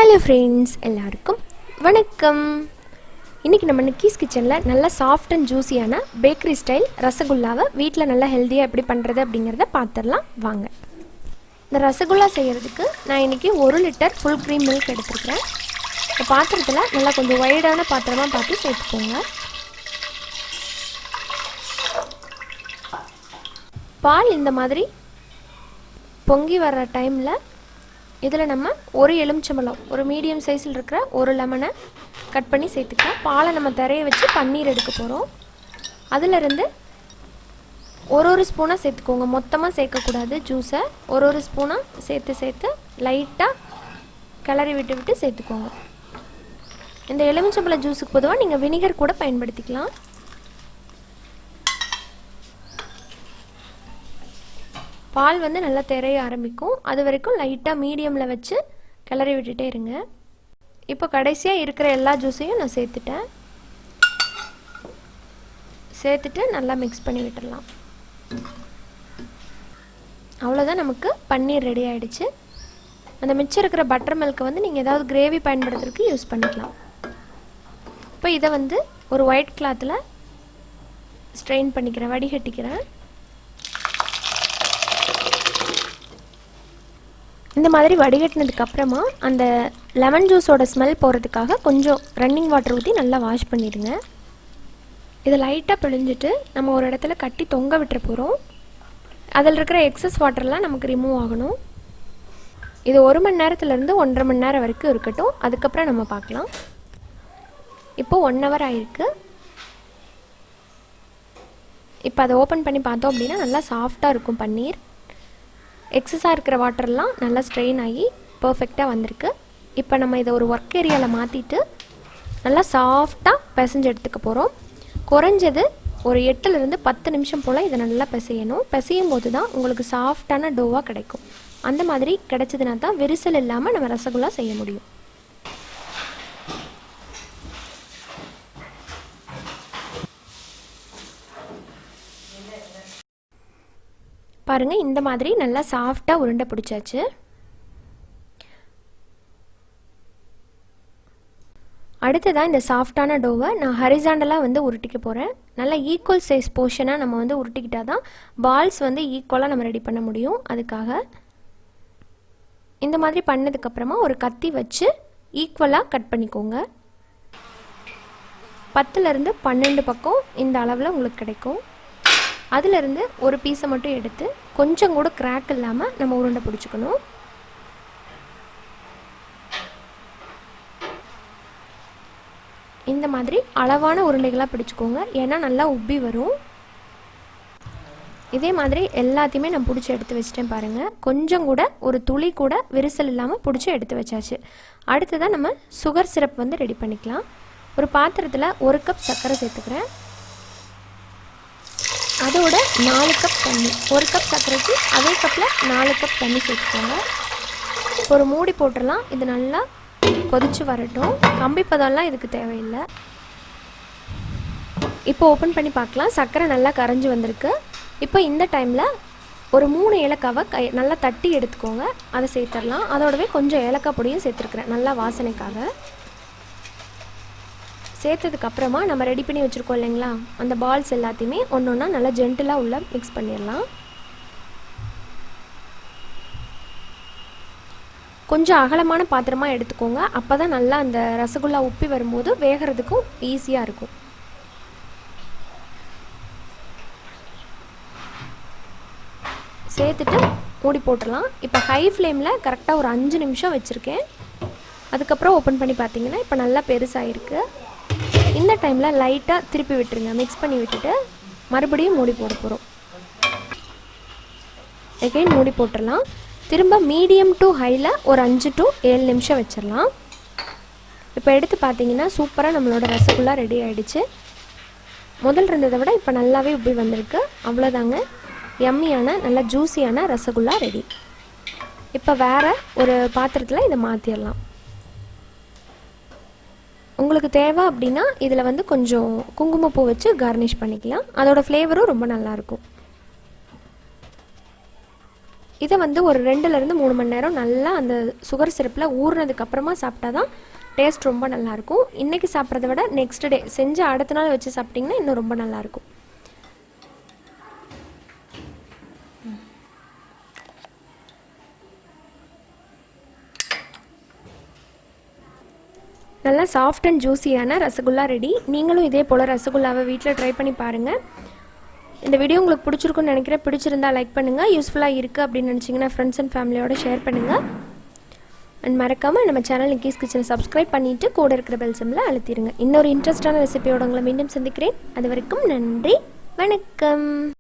Hello friends, எல்லாருக்கும் வணக்கம். இன்றைக்கி நம்ம நிக்கிஸ் கிச்சனில் நல்லா சாஃப்ட் அண்ட் ஜூஸியான பேக்கரி ஸ்டைல் ரசகுல்லாவை வீட்டில் நல்லா ஹெல்த்தியாக எப்படி பண்ணுறது அப்படிங்கிறத பார்த்துடலாம் வாங்க. இந்த ரசகுல்லா செய்கிறதுக்கு நான் இன்றைக்கி 1 லிட்டர் ஃபுல் க்ரீம் மில்க் எடுத்துருக்கிறேன். இந்த பாத்திரத்தில் நல்லா கொஞ்சம் வைடான பாத்திரமாக பார்த்து சேர்த்துக்கோங்க. பால் இந்த மாதிரி பொங்கி வர்ற டைமில் இதில் நம்ம ஒரு எலுமிச்சம்பழம், ஒரு மீடியம் சைஸில் இருக்கிற ஒரு லெமனை கட் பண்ணி சேர்த்துக்கலாம். பாலை நம்ம திரைய வச்சு பன்னீர் எடுக்க போகிறோம். அதிலிருந்து ஒரு ஸ்பூனாக சேர்த்துக்கோங்க. மொத்தமாக சேர்க்கக்கூடாது. ஜூஸை ஒரு ஸ்பூனாக சேர்த்து லைட்டாக கிளறி விட்டு சேர்த்துக்கோங்க. இந்த எலுமிச்சம்பழம் ஜூஸுக்கு பொதுவாக நீங்கள் வினிகர் கூட பயன்படுத்திக்கலாம். பால் வந்து நல்லா திரைய ஆரம்பிக்கும். அது வரைக்கும் லைட்டாக மீடியமில் வச்சு கிளறி விட்டுட்டே இருங்க. இப்போ கடைசியாக இருக்கிற எல்லா ஜூஸையும் நான் சேர்த்துட்டு நல்லா மிக்ஸ் பண்ணி விட்டுடலாம். அவ்வளோதான், நமக்கு பன்னீர் ரெடி ஆகிடுச்சு. அந்த மிச்சம் இருக்கிற பட்டர் மில்க்கை வந்து நீங்கள் ஏதாவது கிரேவி பயன்படுத்துறதுக்கு யூஸ் பண்ணிக்கலாம். இப்போ இதை வந்து ஒரு ஒயிட் கிளாத்தில் ஸ்ட்ரெயின் பண்ணிக்கிறேன், வடிகட்டிக்கிறேன். இந்த மாதிரி வடிகட்டினதுக்கப்புறமா அந்த லெமன் ஜூஸோட ஸ்மெல் போகிறதுக்காக கொஞ்சம் ரன்னிங் வாட்டர் ஊற்றி நல்லா வாஷ் பண்ணிடுங்க. இதை லைட்டாக பிழிஞ்சிட்டு நம்ம ஒரு இடத்துல கட்டி தொங்க விட்டுற போகிறோம். அதில் இருக்கிற எக்ஸஸ் வாட்டர்லாம் நமக்கு ரிமூவ் ஆகணும். இது 1 மணி நேரத்துலேருந்து 1.5 மணி நேரம் வரைக்கும் இருக்கட்டும். அதுக்கப்புறம் நம்ம பார்க்கலாம். இப்போது 1 ஹவர் ஆகிருக்கு. இப்போ அதை ஓப்பன் பண்ணி பார்த்தோம் அப்படின்னா நல்லா சாஃப்டாக இருக்கும் பன்னீர். எக்ஸஸாக இருக்கிற வாட்டர்லாம் நல்லா ஸ்ட்ரெயின் ஆகி பர்ஃபெக்டாக வந்திருக்கு. இப்போ நம்ம இதை ஒரு ஒர்க் ஏரியாவில் மாற்றிட்டு நல்லா சாஃப்டாக பிசைஞ்சு எடுத்துக்க போகிறோம். குறைஞ்சது ஒரு 8லேருந்து 10 நிமிஷம் போல் இதை நல்லா பிசையணும். பிசையும் போது தான் உங்களுக்கு சாஃப்டான டோவாக கிடைக்கும். அந்த மாதிரி கிடைச்சதுனா தான் விரிசல் இல்லாமல் நம்ம ரசகுல்லா செய்ய முடியும். பாருங்கள், இந்த மாதிரி நல்லா சாஃப்டாக உருண்டை பிடிச்சாச்சு. அடுத்ததான் இந்த சாஃப்டான டோவை நான் ஹரிசாண்டலாக வந்து உருட்டிக்க போகிறேன். நல்லா ஈக்குவல் சைஸ் போர்ஷனாக நம்ம வந்து உருட்டிக்கிட்டால் தான் பால்ஸ் வந்து ஈக்குவலாக நம்ம ரெடி பண்ண முடியும். அதுக்காக இந்த மாதிரி பண்ணதுக்கப்புறமா ஒரு கத்தி வச்சு ஈக்குவலாக கட் பண்ணிக்கோங்க. 10லேருந்து 12 பக்கம் இந்த அளவில் உங்களுக்கு கிடைக்கும். அதிலிருந்து ஒரு பீஸை மட்டும் எடுத்து கொஞ்சம் கூட கிராக் இல்லாமல் நம்ம உருண்டை பிடிச்சிக்கணும். இந்த மாதிரி அளவான உருண்டைகளாக பிடிச்சிக்கோங்க, ஏன்னா நல்லா உப்பி வரும். இதே மாதிரி எல்லாத்தையுமே நான் பிடிச்சி எடுத்து வச்சிட்டேன் பாருங்கள். கொஞ்சம் கூட ஒரு துளி கூட விரிசல் இல்லாமல் பிடிச்சி எடுத்து வச்சாச்சு. அடுத்ததான் நம்ம சுகர் சிரப் வந்து ரெடி பண்ணிக்கலாம். ஒரு பாத்திரத்தில் 1 கப் சர்க்கரை சேர்த்துக்கிறேன். அதோட 4 கப் தண்ணி, 1 கப் சர்க்கரைக்கு அதே கப்பில் 4 கப் தண்ணி சேர்த்துக்கோங்க. ஒரு மூடி போட்டுடலாம். இது நல்லா கொதிச்சு வரட்டும். கம்பி பதம்லாம் இதுக்கு தேவையில்லை. இப்போ ஓப்பன் பண்ணி பார்க்கலாம். சர்க்கரை நல்லா கரைஞ்சி வந்திருக்கு. இப்போ இந்த டைமில் ஒரு 3 ஏலக்காவை நல்லா தட்டி எடுத்துக்கோங்க. அதை சேர்த்துடலாம். அதோடவே கொஞ்சம் ஏலக்காய் பொடியும் சேர்த்துருக்குறேன், நல்லா வாசனைக்காக. சேர்த்ததுக்கப்புறமா நம்ம ரெடி பண்ணி வச்சுருக்கோம் இல்லைங்களா, அந்த பால்ஸ் எல்லாத்தையுமே ஒன்று ஒன்றா நல்லா ஜென்டிலாக உள்ள மிக்ஸ் பண்ணிடலாம். கொஞ்சம் அகலமான பாத்திரமாக எடுத்துக்கோங்க. அப்போ தான் நல்லா அந்த ரசகுல்லா உப்பி வரும்போது வேகிறதுக்கும் ஈஸியாக இருக்கும். சேர்த்துட்டு மூடி போட்டுடலாம். இப்போ ஹை ஃப்ளேமில் கரெக்டாக ஒரு 5 நிமிஷம் வச்சுருக்கேன். அதுக்கப்புறம் ஓப்பன் பண்ணி பார்த்தீங்கன்னா இப்போ நல்லா பெருசாகிருக்கு. இந்த டைமில் லைட்டாக திருப்பி விட்டுருங்க. மிக்ஸ் பண்ணி விட்டுட்டு மறுபடியும் மூடி போட போகிறோம். எகைன் மூடி போட்டுடலாம். திரும்ப மீடியம் டு ஹையில் ஒரு 5 to 7 நிமிஷம் வச்சிடலாம். இப்போ எடுத்து பார்த்தீங்கன்னா சூப்பராக நம்மளோட ரசகுல்லா ரெடி ஆகிடுச்சு. முதல் இருந்ததை விட இப்போ நல்லாவே உப்பி வந்திருக்கு. அவ்வளோதாங்க, யம்மியான நல்ல ஜூஸியான ரசகுல்லா ரெடி. இப்போ வேறு ஒரு பாத்திரத்தில் இதை மாற்றிடலாம். உங்களுக்கு தேவை அப்படின்னா இதில் வந்து கொஞ்சம் குங்குமப்பூ வச்சு கார்னிஷ் பண்ணிக்கலாம். அதோடய ஃப்ளேவரும் ரொம்ப நல்லாயிருக்கும். இதை வந்து ஒரு 2லேருந்து 3 மணி நேரம் நல்லா அந்த சுகர் சிரப்பில் ஊறினதுக்கப்புறமா சாப்பிட்டா தான் டேஸ்ட் ரொம்ப நல்லாயிருக்கும். இன்றைக்கி சாப்பிட்றத விட நெக்ஸ்ட் டே செஞ்சு அடுத்த நாள் வச்சு சாப்பிட்டிங்கன்னா இன்னும் ரொம்ப நல்லாயிருக்கும். நல்லா சாஃப்ட் அண்ட் ஜூஸியான ரசகுல்லா ரெடி. நீங்களும் இதே போல் ரசகுல்லாவை வீட்டில் ட்ரை பண்ணி பாருங்கள். இந்த வீடியோ உங்களுக்கு பிடிச்சிருக்குன்னு நினைக்கிறேன். பிடிச்சிருந்தா லைக் பண்ணுங்கள். யூஸ்ஃபுல்லாக இருக்குது அப்படின்னு நினச்சிங்கன்னா ஃப்ரெண்ட்ஸ் அண்ட் ஃபேமிலியோட ஷேர் பண்ணுங்கள். அண்ட் மறக்காமல் நம்ம சேனல் நிக்கிஸ் கிச்சனை சப்ஸ்கிரைப் பண்ணிவிட்டு கூட இருக்கிற பெல் சிம்பிளை அழுத்திடுங்க. இன்னொரு இன்ட்ரெஸ்டான ரெசிபியோட உங்களை மீண்டும் சந்திக்கிறேன். அது வரைக்கும் நன்றி, வணக்கம்.